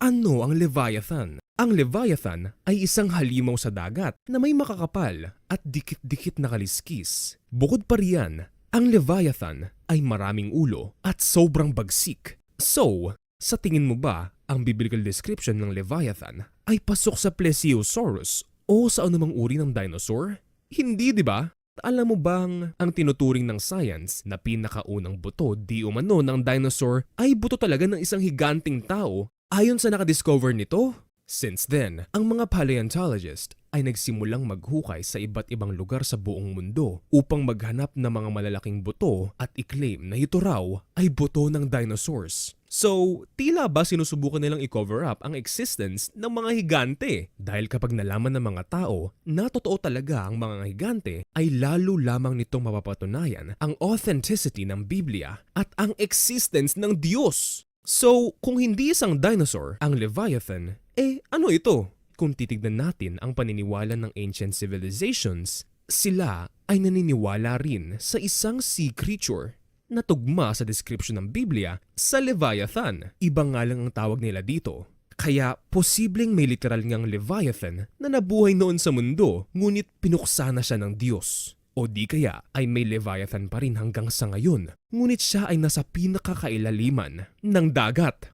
Ano ang Leviathan? Ang Leviathan ay isang halimaw sa dagat na may makakapal at dikit-dikit na kaliskis. Bukod pa riyan, ang Leviathan ay maraming ulo at sobrang bagsik. So, sa tingin mo ba ang biblical description ng Leviathan ay pasok sa Plesiosaurus o sa anumang uri ng dinosaur? Hindi, di ba? Alam mo bang ang tinuturing ng science na pinakaunang buto di umano ng dinosaur ay buto talaga ng isang higanting tao ayon sa nakadiscover nito? Since then, ang mga paleontologist ay nagsimulang maghukay sa iba't ibang lugar sa buong mundo upang maghanap ng mga malalaking buto at i-claim na ito raw ay buto ng dinosaurs. So, tila ba sinusubukan nilang i-cover up ang existence ng mga higante? Dahil kapag nalaman ng mga tao na totoo talaga ang mga higante, ay lalo lamang nitong mapapatunayan ang authenticity ng Biblia at ang existence ng Diyos. So, kung hindi isang dinosaur ang Leviathan, ano ito? Kung titignan natin ang paniniwala ng ancient civilizations, sila ay naniniwala rin sa isang sea creature na tugma sa description ng Biblia sa Leviathan. Iba nga lang ang tawag nila dito. Kaya posibleng may literal ngang Leviathan na nabuhay noon sa mundo ngunit pinuksa na siya ng Diyos. O di kaya ay may Leviathan pa rin hanggang sa ngayon, ngunit siya ay nasa pinakakailaliman ng dagat.